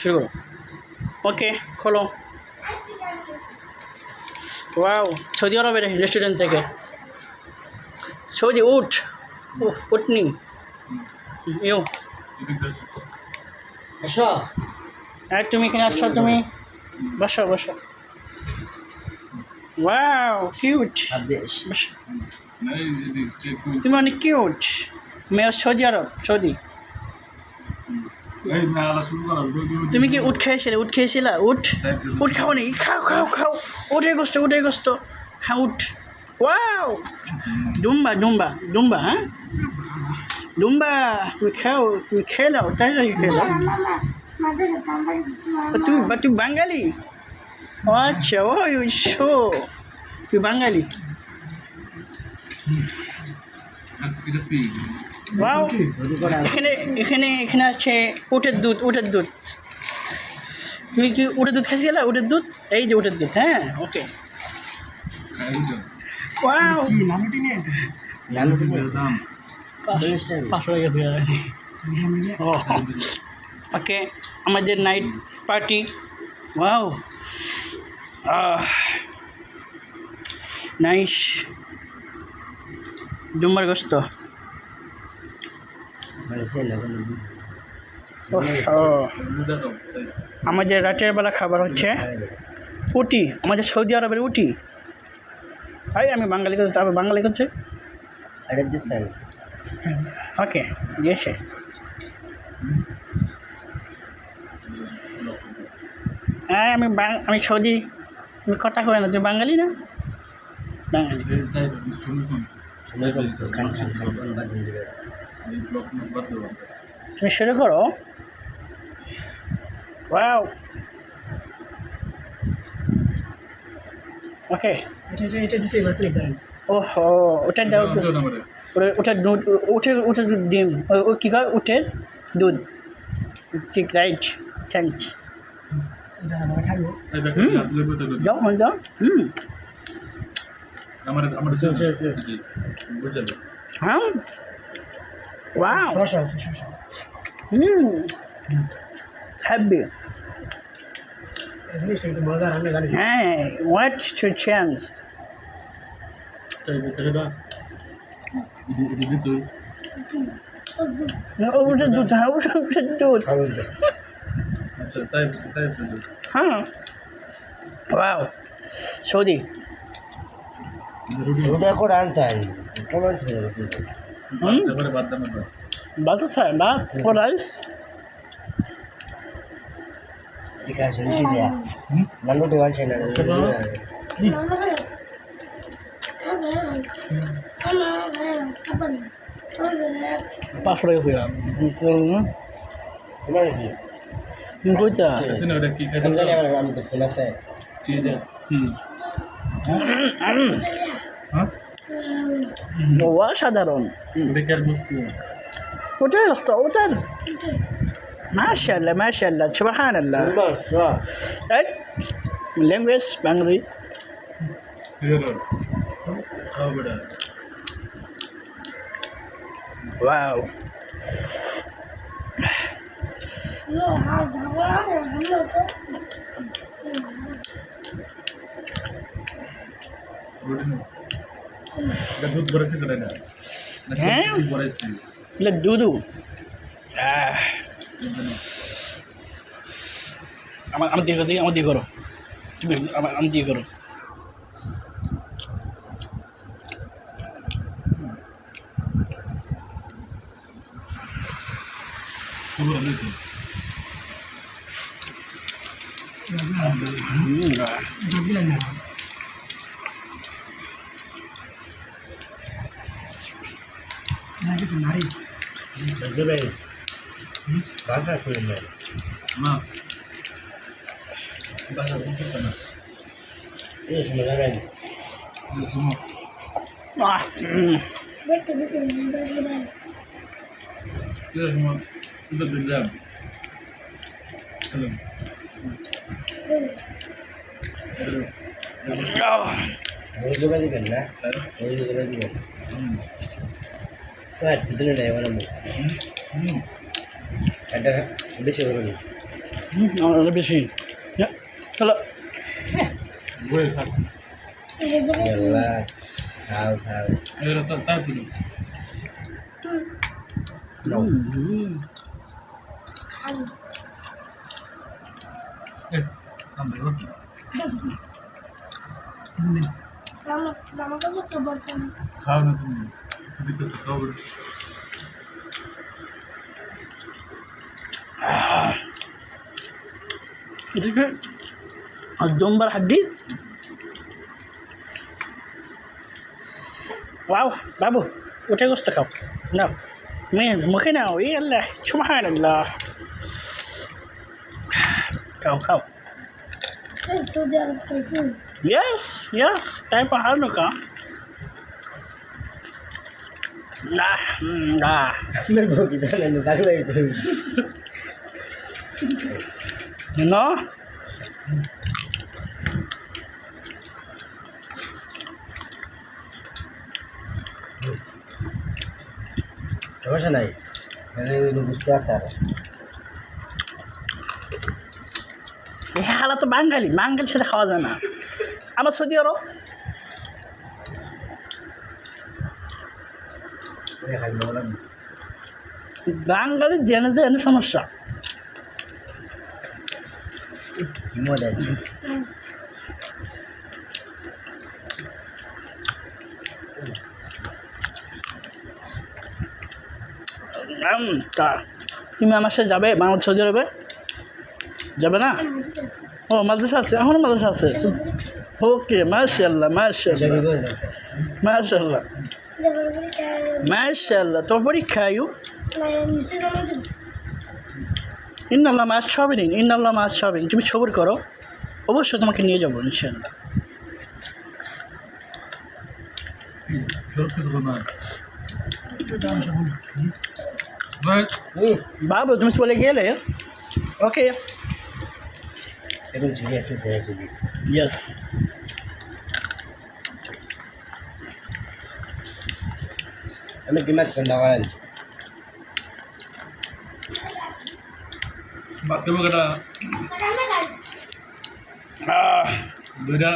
শুরু করো। ওকে, খোলো। ওয়াও, সৌদি আরবের রেস্টুরেন্ট থেকে। সৌদি উঠ, উঠনি ইউ। আসো তুমি এখানে আসছো, তুমি বসো বসো। ওয়াও কিউট, বেশ তুমি অনেক কিউট। মেয়ে সৌদি আরব, সৌদি। তুমি কি উঠ খেয়েছিলে? উঠ খেয়েছিলা? উঠ উঠ খাও নি? খাও খাও খাও, উঠে গোস্ত, উঠে গোস্ত। হ্যাঁ উঠ। ওয়াও, ডুম্বা ডুম্বা ডুম্বা, হ্যাঁ ডুম্বা। তুমি খাও, তুমি খেয়ে নাও, তাই নাকি খেয়ে নাও। তুই বাঙালি? আচ্ছা, ওই ওই শো, তুই বাঙালি। ওয়াও, এখানে এখানে এখানে আছে উটের দুধ, উটের দুধ। তুমি কি উটের দুধ খাইছিলা? উটের দুধ, এই যে উটের দুধ। হ্যাঁ ওকে। ওয়াও, ওকে, আমাদের নাইট পার্টি। Wow, nice. ডুম্বার গোস্ত। আমাদের রাতের বেলা খাবার হচ্ছে উটি, আমাদের সৌদি আরবের উটি। ভাই আমি বাঙালি করছি, তারপর বাঙালি করছে। ওকে, দিয়েছে। হ্যাঁ আমি সৌদি, তুমি কথা কবে না? তুমি বাঙালি না? বাঙালি। তুমি শুরু করো। ওয়াও, ওকে। ওহো, ওটা দাও, ওটা দুধ, উঠে দুধ ডিম, ও কী কয়? উঠের দুধ। ঠিক, রাইট, থ্যাংক। যাও যাও। হ্যাঁ, ওয়াও, হ্যাপি। হ্যাঁ, হোয়াট টু চেঞ্জ। ওটার দুধ, হ্যাঁ ওটার দুধ। হ্যাঁ, wow, Saudi. Baat sir, Baat rice. পাঁচশো টাকা ছিল তুমি কইতা। অসাধারণ। ওটার অবস্থা, ওটার মাশাআল্লাহ মাশাআল্লাহ সুবহানাল্লাহ। ল্যাঙ্গুয়েজ বাঙালি। ওয়াও, হ্যাঁ দুধু। আমার দিয়ে করো, আমার দিয়ে করো, তুমি আমি দিয়ে করো। নারী বাসা করে না, বাসা করতে না। এই সময় যাবেন দিবেন না, দিবেন দিলে নেই মানে এটা বেশি করে অনেক বেশি চলো বই খা আল্লাহ খাও খাও এরা তো তাই দিল এ আমরা রুটি খাও না তুমি দিতেছ খাও এদিকে দুম্বার হাড্ডি ওয়াও বাবু উঠে গোস্ত খাও নাও মুখে নাও এই আল্লাহ সুবহানাল্লাহ খাও খাও Yes, yes, tayo paano ka? Nah. Nagbugi na lang bagla ito. No? সমস্যা নাই বুঝতে আসে আর এই হালা তো বাঙালি সেটা খাওয়া যায় না আমার সৌদি আরব খাই বললাম বাঙালি জেনে জেনে সমস্যা মজা আছে তা তুমি আমার সাথে যাবে বাংলাদেশ সৌদি আরবে যাবে না ও মাদ্রাসা আছে এখনও মাদ্রাসা আছে ওকে মাশাআল্লাহ মাশাআল্লাহ তোর পরীক্ষা আয়ু ইন্নাল্লাহ মাস সাবিরিন ইন্নাল্লাহ মাস সাবিরিন তুমি সবর করো অবশ্যই তোমাকে নিয়ে যাবো ইনশাআল্লাহ বাবু তুমি চলে গেলে ওকে এখন ঝুঁকি আসতেছে শুধু ইয়েস আমি কি মাছ করলাম বাকি বগটা দুইটা